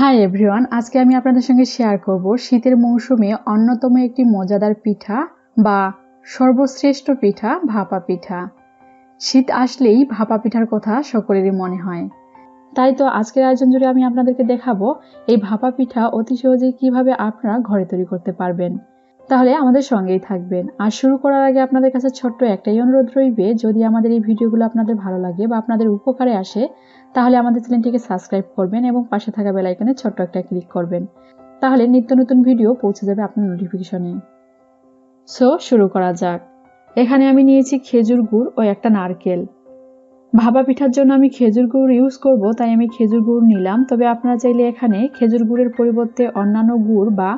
Hi everyone, আজকে আমি আপনাদের সঙ্গে শেয়ার করব শীতের মৌসুমে অন্যতম একটি মজাদার পিঠা বা সর্বশ্রেষ্ঠ পিঠা ভাপা পিঠা। শীত আসলেই ভাপা পিঠার কথা সকলেরই মনে হয়। তাই তো আজকের আয়োজন জুড়ে আমি আপনাদেরকে দেখাবো এই ভাপা পিঠা অতি সহজেই কিভাবে আপনারা ঘরে তৈরি করতে পারবেন। তাহলে আমাদের সঙ্গেই থাকবেন। আর শুরু করার আগে আপনাদের কাছে ছোট্ট একটাই অনুরোধ রইবে, যদি আমাদের এই ভিডিওগুলো আপনাদের ভালো লাগে বা আপনাদের উপকারে আসে তাহলে আমাদের চ্যানেলটিকে সাবস্ক্রাইব করবেন এবং পাশে থাকা বেল আইকনে ছোট্ট একটা ক্লিক করবেন। তাহলে নিত্য নতুন ভিডিও পৌঁছে যাবে আপনার নোটিফিকেশনে। সো শুরু করা যাক। এখানে আমি নিয়েছি খেজুর গুড় ও একটা নারকেল। ভাপা পিঠার জন্য আমি খেজুর গুড় ইউজ করব, তাই আমি খেজুর গুড় নিলাম। তবে আপনারা চাইলে এখানে খেজুর গুড়ের পরিবর্তে অন্যান্য গুড় বা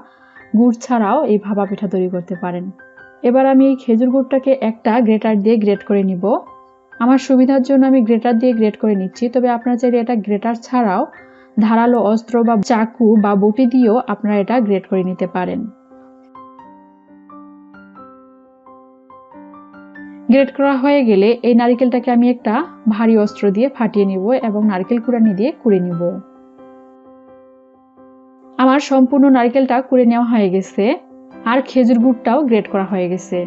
গুড় ছাড়াও এই ভাপা পিঠা তৈরি করতে পারেন। এবার আমি এই খেজুর গুড়টাকে একটা গ্রেটার দিয়ে গ্রেট করে নিব। আমার সুবিধার জন্য আমি গ্রেটার দিয়ে গ্রেট করে নিচ্ছি, তবে আপনারা চাইলে এটা গ্রেটার ছাড়াও ধারালো অস্ত্র বা চাকু বা বটি দিয়েও আপনারা এটা গ্রেট করে নিতে পারেন। গ্রেট করা হয়ে গেলে এই নারকেলটাকে আমি একটা ভারী অস্ত্র দিয়ে ফাটিয়ে নিব এবং নারকেল কুড়ানি দিয়ে কুড়ে নিব। আমার সম্পূর্ণ নারকেলটা কুড়ে নেওয়া হয়ে গেছে আর খেজুর গুড়টাও গ্রেট করা হয়ে গেছে।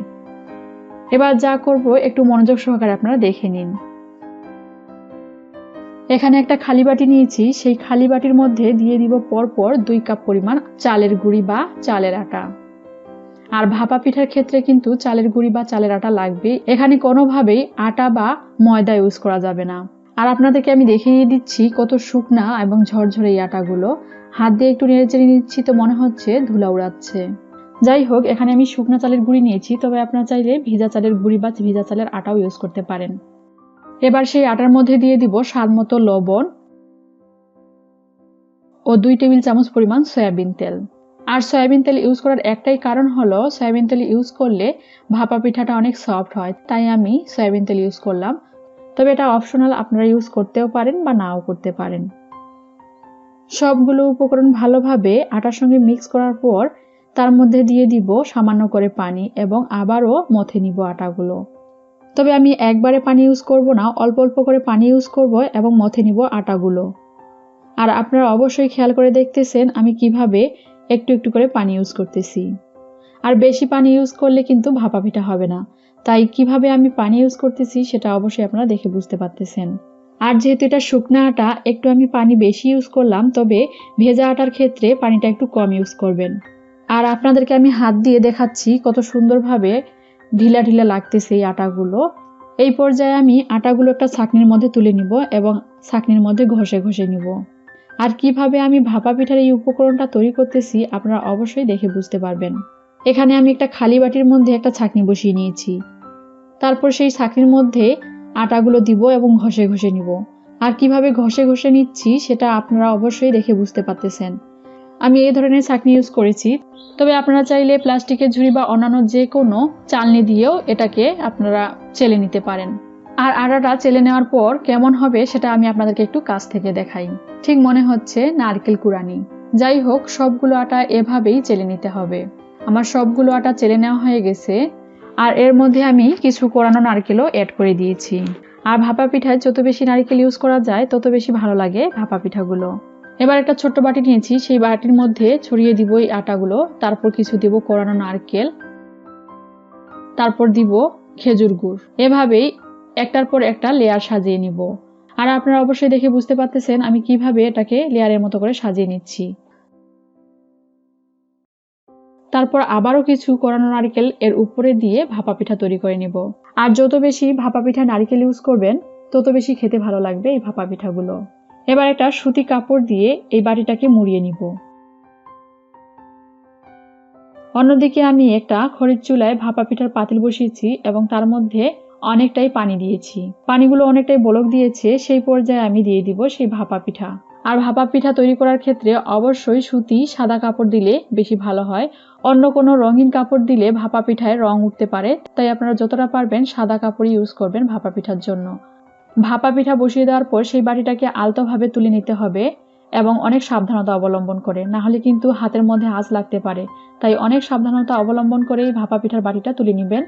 এবার যা করব একটু মনোযোগ সহকারে আপনারা দেখে নিন। এখানে একটা খালি বাটি নিয়েছি, সেই খালি বাটির মধ্যে দিয়ে দিব পরপর 2 কাপ পরিমাণ চালের গুঁড়ি বা চালের আটা। আর ভাপা পিঠার ক্ষেত্রে কিন্তু চালের গুঁড়ি বা চালের আটা লাগবে, এখানে কোনোভাবেই আটা বা ময়দা ইউজ করা যাবে না। আর আপনাদেরকে আমি দেখিয়ে দিচ্ছি কত শুকনা এবং ঝরঝরে এই আটাগুলো। হাত দিয়ে একটু নেড়েচেড়ে নিচ্ছি তো মনে হচ্ছে ধুলা উড়াচ্ছে। যাই হোক, এখানে আমি শুকনা চালের গুঁড়ি নিয়েছি, তবে আপনারা চাইলে ভিজা চালের গুঁড়ি বা ভিজা চালের আটাও ইউজ করতে পারেন। এবার সেই আটার মধ্যে দিয়ে দিব স্বাদ মতো লবণ ও 2 টেবিল চামচ পরিমাণ সয়াবিন তেল। আর সয়াবিন তেল ইউজ করার একটাই কারণ হলো সয়াবিন তেল ইউজ করলে ভাপা পিঠাটা অনেক সফট হয়, তাই আমি সয়াবিন তেল ইউজ করলাম। তবে এটা অপশনাল, আপনারা ইউজ করতেও পারেন বা নাও করতে পারেন। সবগুলো উপকরণ ভালোভাবে আটার সঙ্গে মিক্স করার পর তার মধ্যে দিয়ে দিব সামান্য করে পানি এবং আবারও মথে নিব আটাগুলো। তবে আমি একবারে পানি ইউজ করব না, অল্প অল্প করে পানি ইউজ করব এবং মথে নিব আটাগুলো। আর আপনারা অবশ্যই খেয়াল করে দেখতেছেন আমি কিভাবে একটু একটু করে পানি ইউজ করতেছি। আর বেশি পানি ইউজ করলে কিন্তু ভাপা পিঠা হবে না, তাই কিভাবে আমি পানি ইউজ করতেছি সেটা অবশ্যই আপনারা দেখে বুঝতে পারতেছেন। আর যেহেতু এটা শুকনা আটা, একটু আমি পানি বেশি ইউজ করলাম, তবে ভেজা আটার ক্ষেত্রে পানিটা একটু কম ইউজ করবেন। আর আপনাদেরকে আমি হাত দিয়ে দেখাচ্ছি কত সুন্দরভাবে ঢিলা ঢিলা লাগতেছে এই আটাগুলো। এই পর্যায়ে আমি আটাগুলো একটা ছাঁকনির মধ্যে তুলে নিব এবং ছাঁকনির মধ্যে ঘষে ঘষে নিব। আর কিভাবে আমি ভাপা পিঠার এই উপকরণটা তৈরি করতেছি আপনারা অবশ্যই দেখে বুঝতে পারবেন। এখানে আমি একটা খালি বাটির মধ্যে একটা ছাঁকনি বসিয়ে নিয়েছি, তারপর সেই ছাঁকনির মধ্যে আটাগুলো দিব এবং ঘষে ঘষে নিব। আর কিভাবে ঘষে ঘষে নিচ্ছি সেটা আপনারা অবশ্যই দেখে বুঝতে পারতেছেন। আমি এই ধরনের ছাঁকনি ইউজ করেছি, তবে আপনারা চাইলে প্লাস্টিকের ঝুড়ি বা অন্যান্য যে কোনো চালনি দিয়েও এটাকে আপনারা চেলে নিতে পারেন। আর আটাটা চেলে নেওয়ার পর কেমন হবে সেটা আমি আপনাদেরকে একটু কাছ থেকে দেখাই। ঠিক মনে হচ্ছে নারকেল কুড়ানি। যাই হোক, সবগুলো আটা এভাবেই চেলে নিতে হবে। আমার সবগুলো আটা চেলে নেওয়া হয়ে গেছে। আর এর মধ্যে আমি কিছু কোরানো নারকেলও অ্যাড করে দিয়েছি। আর ভাপা পিঠায় যত বেশি নারকেল ইউজ করা যায় তত বেশি ভালো লাগে ভাপা পিঠাগুলো। এবার একটা ছোট্ট বাটি নিয়েছি, সেই বাটির মধ্যে ছড়িয়ে দিব এই আটাগুলো, তারপর কিছু দিব কোরানো নারকেল, তারপর দিব খেজুর গুড়। এভাবেই একটার পর একটা লেয়ার সাজিয়ে নিব। আর আপনারা অবশ্যই দেখে বুঝতে পারতেছেন আমি কিভাবে এটাকে লেয়ারের মতো করে সাজিয়ে নিচ্ছি। তারপর আবারও কিছু কোরানো নারকেল এর উপরে দিয়ে ভাপা পিঠা তৈরি করে নিব। আর যত বেশি ভাপা পিঠা নারকেল ইউজ করবেন তত বেশি খেতে ভালো লাগবে এই ভাপা পিঠাগুলো। এবার একটা সুতি কাপড় দিয়ে এই বাটিটাকে মুড়িয়ে নিব। অন্যদিকে আমি একটা খড়ির চুলায় ভাপা পিঠার পাতিল বসিয়েছি এবং তার মধ্যে অনেকটাই পানি দিয়েছি। পানিগুলো অনেকটাই বলক দিয়েছে, সেই পর্যায়ে আমি দিয়ে দিব সেই ভাপা পিঠা। আর ভাপা পিঠা তৈরি করার ক্ষেত্রে অবশ্যই সুতি সাদা কাপড় দিলে বেশি ভালো হয়। অন্য কোনো রঙিন কাপড় দিলে ভাপা পিঠায় রং উঠতে পারে, তাই আপনারা যতটা পারবেন সাদা কাপড়ই ইউজ করবেন ভাপা পিঠার জন্য। ভাপা পিঠা বসিয়ে দেওয়ার পর সেই বাটিটাকে আলতোভাবে তুলে নিতে হবে এবং অনেক সাবধানতা অবলম্বন করে, না হলে কিন্তু হাতের মধ্যে আঁচ লাগতে পারে। তাই অনেক সাবধানতা অবলম্বন করে ভাপা পিঠার বাটিটা তুলে নেবেন।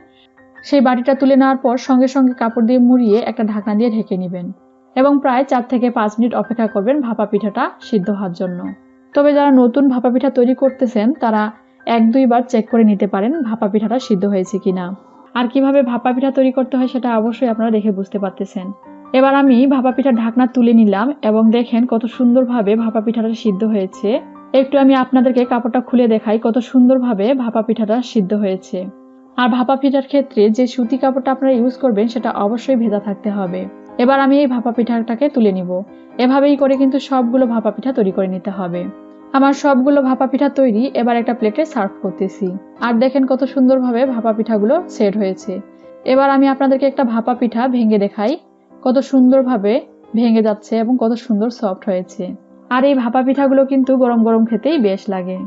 সেই বাটিটা তুলে নেওয়ার পর সঙ্গে সঙ্গে কাপড় দিয়ে মুড়িয়ে একটা ঢাকনা দিয়ে ঢেকে নেবেন এবং প্রায় 4 থেকে 5 মিনিট অপেক্ষা করবেন ভাপা পিঠাটা সিদ্ধ হওয়ার জন্য। তবে যারা নতুন ভাপা পিঠা তৈরি করতেছেন তারা 1-2 বার চেক করে নিতে পারেন ভাপা পিঠাটা সিদ্ধ হয়েছে কিনা। আর কিভাবে ভাপা পিঠা তৈরি করতে হয় সেটা অবশ্যই আপনারা দেখে বুঝতে পারতেছেন। এবার আমি ভাপা পিঠার ঢাকনা তুলে নিলাম এবং দেখেন কত সুন্দরভাবে ভাপা পিঠাটা সিদ্ধ হয়েছে। একটু আমি আপনাদেরকে কাপড়টা খুলে দেখাই কত সুন্দরভাবে ভাপা পিঠাটা সিদ্ধ হয়েছে। আর ভাপা পিঠার ক্ষেত্রে যে সুতি কাপড়টা আপনারা ইউজ করবেন সেটা অবশ্যই ভেজা থাকতে হবে। এবার আমি এই ভাপা পিঠাটাকে তুলে নিব। এভাবেই করে কিন্তু সবগুলো ভাপা পিঠা তৈরি করে নিতে হবে। আমার সবগুলো ভাপা পিঠা তৈরি, এবার একটা প্লেটে সার্ভ করতেছি। আর দেখেন কত সুন্দরভাবে ভাপা পিঠাগুলো সেট হয়েছে। এবার আমি আপনাদেরকে একটা ভাপা পিঠা ভেঙে দেখাই কত সুন্দরভাবে ভেঙে যাচ্ছে এবং কত সুন্দর সফট হয়েছে। আর এই ভাপা পিঠাগুলো কিন্তু গরম গরম খেতেই বেশ লাগে।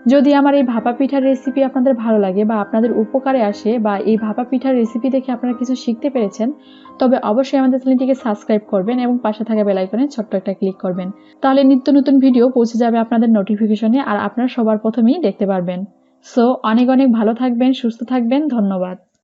যদি আমার এই ভাপা পিঠার রেসিপি আপনাদের ভালো লাগে বা আপনাদের উপকারে আসে বা এই ভাপা পিঠার রেসিপি দেখে আপনারা কিছু শিখতে পেরেছেন, তবে অবশ্যই আমাদের চ্যানেলটিকে সাবস্ক্রাইব করবেন এবং পাশে থাকা বেল আইকনে ছোট্ট একটা ক্লিক করবেন। তাহলে নিত্য নতুন ভিডিও পৌঁছে যাবে আপনাদের নোটিফিকেশনে আর আপনারা সবার প্রথমেই দেখতে পারবেন। সো অনেক অনেক ভালো থাকবেন, সুস্থ থাকবেন। ধন্যবাদ।